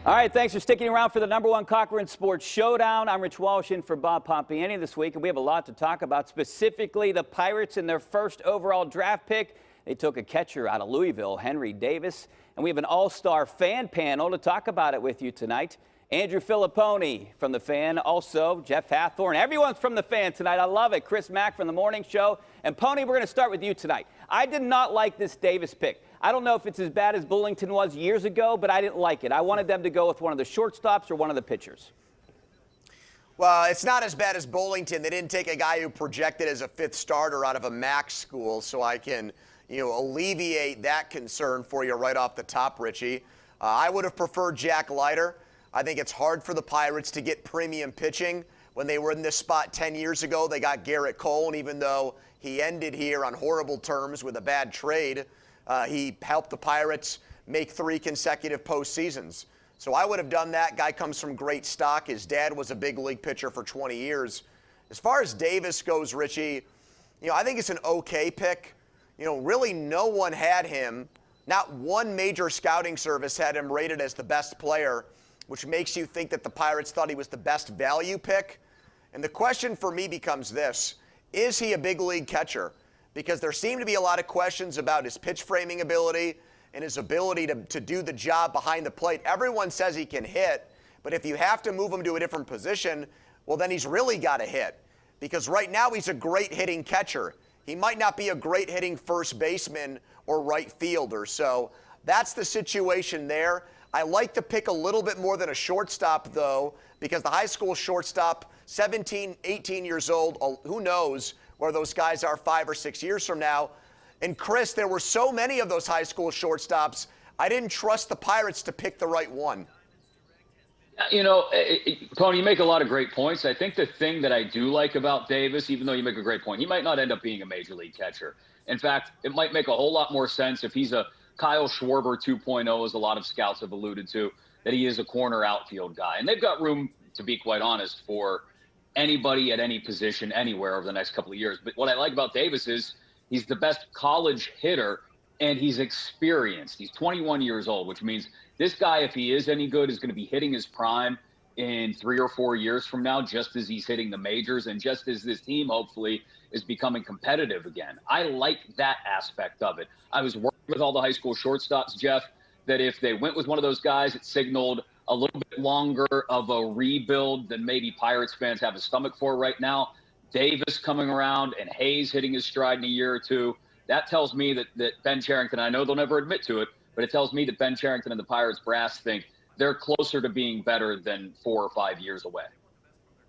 All right, thanks for sticking around for the #1 Cochran Sports Showdown. I'm Rich Walsh in for Bob Pompiani this week, and we have a lot to talk about, specifically the Pirates in their first overall draft pick. They took a catcher out of Louisville, Henry Davis, and we have an all-star fan panel to talk about it with you tonight. Andrew Fillipponi from The Fan, also Jeff Hathhorn. Everyone's from The Fan tonight. I love it. Chris Mack from The Morning Show. And Pony, we're going to start with you tonight. I did not like this Davis pick. I don't know if it's as bad as Bullington was years ago, but I didn't like it. I wanted them to go with one of the shortstops or one of the pitchers. Well, it's not as bad as Bullington. They didn't take a guy who projected as a fifth starter out of a MAC school, so I can, alleviate that concern for you right off the top, Richie. I would have preferred Jack Leiter. I think it's hard for the Pirates to get premium pitching. When they were in this spot 10 years ago, they got Garrett Cole, and even though he ended here on horrible terms with a bad trade, he helped the Pirates make 3 consecutive postseasons. So I would have done that. Guy comes from great stock. His dad was a big league pitcher for 20 years. As far as Davis goes, Richie, I think it's an okay pick. Really no one had him. Not one major scouting service had him rated as the best player, which makes you think that the Pirates thought he was the best value pick. And the question for me becomes this: is he a big league catcher? Because there seem to be a lot of questions about his pitch framing ability and his ability to do the job behind the plate. Everyone says he can hit, but if you have to move him to a different position, well, then he's really got to hit. Because right now he's a great hitting catcher. He might not be a great hitting first baseman or right fielder. So that's the situation there. I like to pick a little bit more than a shortstop, though, because the high school shortstop, 17, 18 years old, who knows where those guys are 5 or 6 years from now. And Chris, there were so many of those high school shortstops, I didn't trust the Pirates to pick the right one. Tony, you make a lot of great points. I think the thing that I do like about Davis, even though you make a great point, he might not end up being a major league catcher. In fact, it might make a whole lot more sense if he's a Kyle Schwarber 2.0, as a lot of scouts have alluded to, that he is a corner outfield guy. And they've got room, to be quite honest, for anybody at any position anywhere over the next couple of years. But what I like about Davis is he's the best college hitter, and he's experienced. He's 21 years old, which means this guy, if he is any good, is going to be hitting his prime in 3 or 4 years from now, just as he's hitting the majors and just as this team, hopefully, is becoming competitive again. I like that aspect of it. I was working with all the high school shortstops, Jeff, that if they went with one of those guys, it signaled a little bit longer of a rebuild than maybe Pirates fans have a stomach for right now. Davis coming around and Hayes hitting his stride in a year or two. That tells me that Ben Cherington, I know they'll never admit to it, but it tells me that Ben Cherington and the Pirates brass think they're closer to being better than 4 or 5 years away.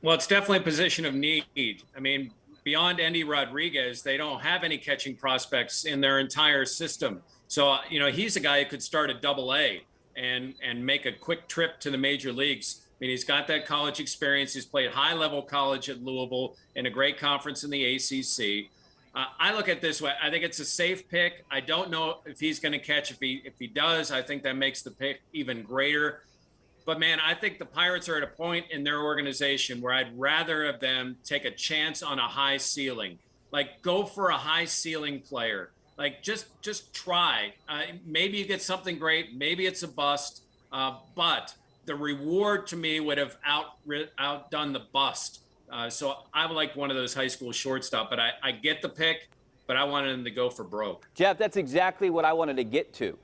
Well, it's definitely a position of need. I mean, beyond Andy Rodriguez, they don't have any catching prospects in their entire system. So, he's a guy who could start at Double-A and make a quick trip to the major leagues. I mean, he's got that college experience. He's played high-level college at Louisville in a great conference in the ACC. I look at it this way. I think it's a safe pick. I don't know if he's going to catch. If he does, I think that makes the pick even greater. But, man, I think the Pirates are at a point in their organization where I'd rather have them take a chance on a high ceiling. Like, go for a high ceiling player. Like, just try. Maybe you get something great. Maybe it's a bust. But the reward to me would have outdone the bust. So I would like one of those high school shortstop. But I get the pick, but I wanted them to go for broke. Jeff, that's exactly what I wanted to get to.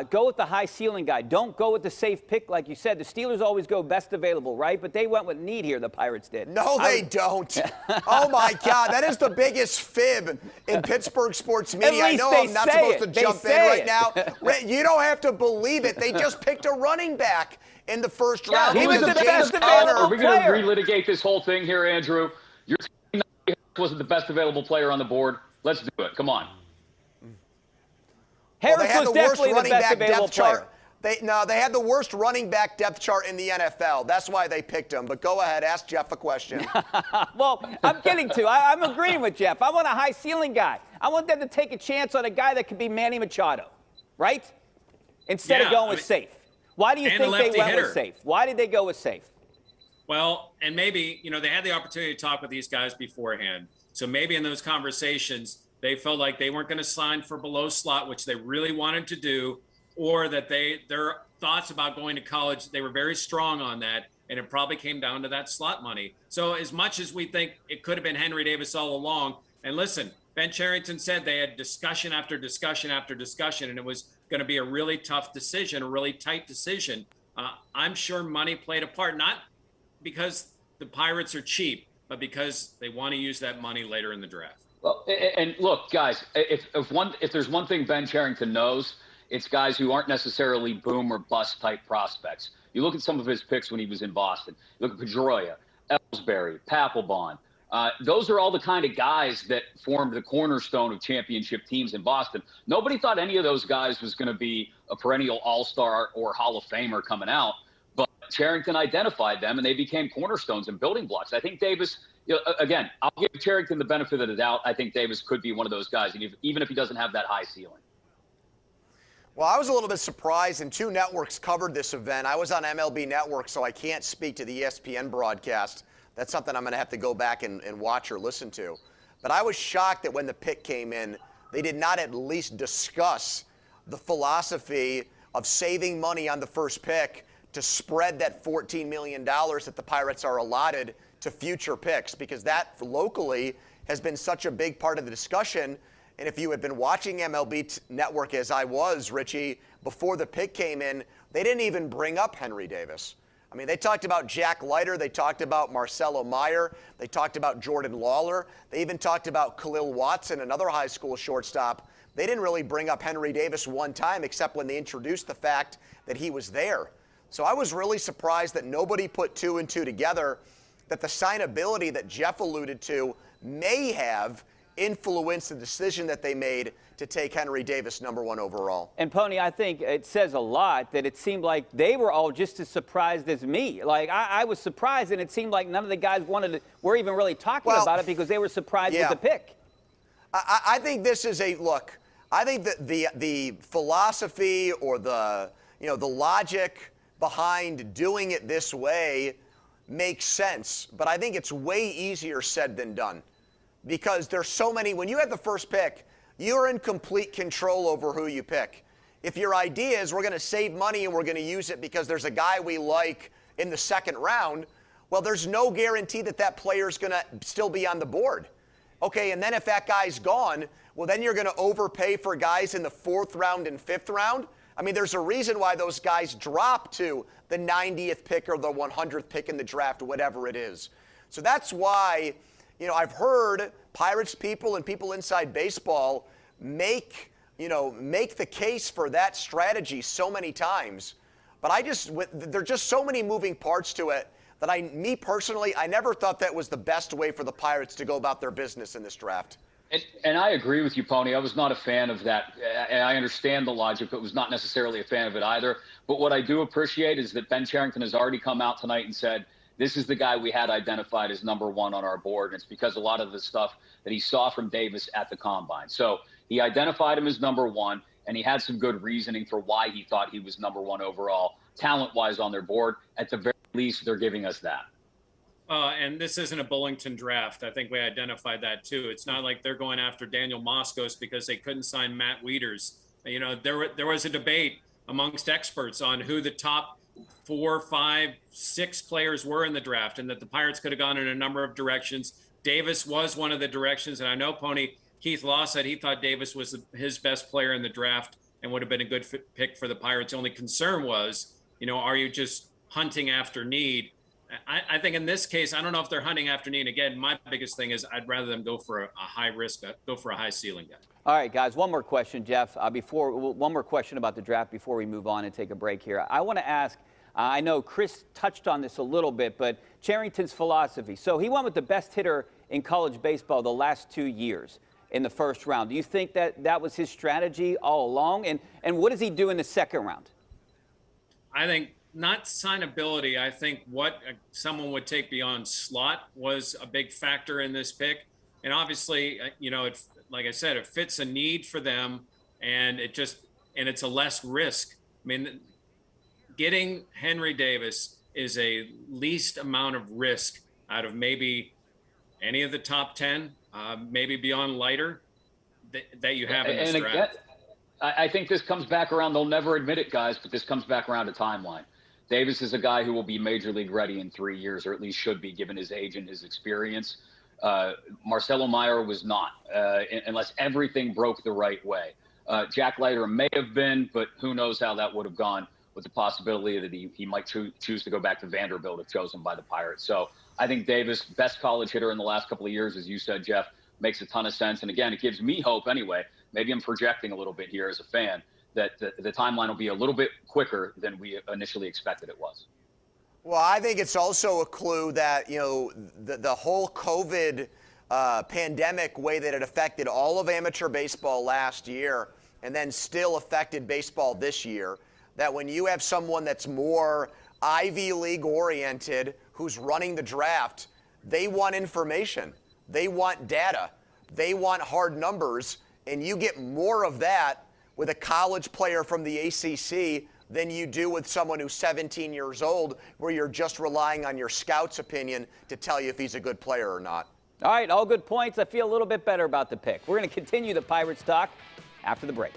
Go with the high ceiling guy. Don't go with the safe pick, like you said. The Steelers always go best available, right? But they went with need here, the Pirates did. No, they don't. Oh, my God. That is the biggest fib in Pittsburgh sports media. I know I'm not supposed to jump in right now. You don't have to believe it. They just picked a running back in the first round. He was the best available player. Are we going to relitigate this whole thing here, Andrew? You're saying he wasn't the best available player on the board. Let's do it. Come on. Harris was definitely the best available player. They had the worst running back depth chart in the NFL. That's why they picked him. But go ahead, ask Jeff a question. Well, I'm getting to. I'm agreeing with Jeff. I want a high ceiling guy. I want them to take a chance on a guy that could be Manny Machado, right? Instead of going with safe. Why do you think they went with safe? Why did they go with safe? Well, and maybe, they had the opportunity to talk with these guys beforehand. So maybe in those conversations, they felt like they weren't going to sign for below slot, which they really wanted to do, or that their thoughts about going to college. They were very strong on that, and it probably came down to that slot money. So as much as we think it could have been Henry Davis all along, and listen, Ben Cherington said they had discussion after discussion after discussion, and it was going to be a really tough decision, a really tight decision. I'm sure money played a part, not because the Pirates are cheap, but because they want to use that money later in the draft. Well, and look, guys, if there's one thing Ben Cherington knows, it's guys who aren't necessarily boom or bust type prospects. You look at some of his picks when he was in Boston. You look at Pedroia, Ellsbury, Papelbon. Those are all the kind of guys that formed the cornerstone of championship teams in Boston. Nobody thought any of those guys was going to be a perennial all-star or Hall of Famer coming out, but Cherington identified them, and they became cornerstones and building blocks. I think Davis, again, I'll give Cherington the benefit of the doubt. I think Davis could be one of those guys, even if he doesn't have that high ceiling. Well, I was a little bit surprised, and 2 networks covered this event. I was on MLB Network, so I can't speak to the ESPN broadcast. That's something I'm going to have to go back and watch or listen to. But I was shocked that when the pick came in, they did not at least discuss the philosophy of saving money on the first pick to spread that $14 million that the Pirates are allotted to future picks, because that locally has been such a big part of the discussion. And if you had been watching MLB Network as I was, Richie, before the pick came in, they didn't even bring up Henry Davis. I mean, they talked about Jack Leiter. They talked about Marcelo Meyer. They talked about Jordan Lawler. They even talked about Khalil Watson, another high school shortstop. They didn't really bring up Henry Davis one time, except when they introduced the fact that he was there. So I was really surprised that nobody put 2 and 2 together, that the signability that Jeff alluded to may have influenced the decision that they made to take Henry Davis #1 overall. And Pony, I think it says a lot that it seemed like they were all just as surprised as me. Like I was surprised, and it seemed like none of the guys were even really talking about it because they were surprised with the pick. I think this is a look. I think that the philosophy or the logic behind doing it this way makes sense, but I think it's way easier said than done, because there's so many. When you have the first pick, you're in complete control over who you pick. If your idea is we're going to save money and we're going to use it because there's a guy we like in the second round, well, there's no guarantee that that player's going to still be on the board. Okay, and then if that guy's gone, well, then you're going to overpay for guys in the 4th round and 5th round. I mean, there's a reason why those guys drop to the 90th pick or the 100th pick in the draft, whatever it is. So that's why, I've heard Pirates people and people inside baseball make the case for that strategy so many times. But there are just so many moving parts to it that me personally, I never thought that was the best way for the Pirates to go about their business in this draft. And I agree with you, Pony. I was not a fan of that. And I understand the logic, but was not necessarily a fan of it either. But what I do appreciate is that Ben Cherington has already come out tonight and said, this is the guy we had identified as #1 on our board. And it's because a lot of the stuff that he saw from Davis at the Combine. So he identified him as #1, and he had some good reasoning for why he thought he was #1 overall, talent-wise on their board. At the very least, they're giving us that. And this isn't a Bullington draft. I think we identified that too. It's not like they're going after Daniel Moskos because they couldn't sign Matt Wieters. There was a debate amongst experts on who the top 4, 5, 6 players were in the draft, and that the Pirates could have gone in a number of directions. Davis was one of the directions, and I know Keith Law said he thought Davis was his best player in the draft and would have been a good pick for the Pirates. The only concern was, are you just hunting after need? I think in this case, I don't know if they're hunting after need. Again, my biggest thing is I'd rather them go for a high risk, go for a high ceiling guy. All right, guys, one more question, Jeff. One more question about the draft before we move on and take a break here. I want to ask, I know Chris touched on this a little bit, but Cherington's philosophy. So he went with the best hitter in college baseball the last 2 years in the first round. Do you think that was his strategy all along? And what does he do in the second round? I think not signability. I think what someone would take beyond slot was a big factor in this pick. And obviously, like I said, it fits a need for them, and it's a less risk. I mean, getting Henry Davis is a least amount of risk out of maybe any of the top 10, maybe beyond Leiter that you have in this draft. I think this comes back around. They'll never admit it, guys, but this comes back around to timeline. Davis is a guy who will be major league ready in 3 years, or at least should be, given his age and his experience. Marcelo Meyer was not, unless everything broke the right way. Jack Leiter may have been, but who knows how that would have gone, with the possibility that he might choose to go back to Vanderbilt if chosen by the Pirates. So I think Davis, best college hitter in the last couple of years, as you said, Jeff, makes a ton of sense. And again, it gives me hope anyway. Maybe I'm projecting a little bit here as a fan, that the timeline will be a little bit quicker than we initially expected it was. Well, I think it's also a clue that, the whole COVID pandemic way that it affected all of amateur baseball last year and then still affected baseball this year, that when you have someone that's more Ivy League oriented who's running the draft, they want information. They want data. They want hard numbers. And you get more of that with a college player from the ACC than you do with someone who's 17 years old, where you're just relying on your scout's opinion to tell you if he's a good player or not. All right, all good points. I feel a little bit better about the pick. We're going to continue the Pirates talk after the break.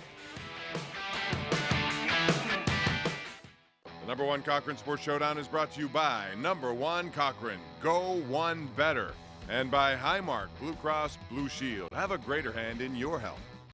The number one Cochran Sports Showdown is brought to you by number one Cochran, go one better. And by Highmark Blue Cross Blue Shield. Have a greater hand in your health.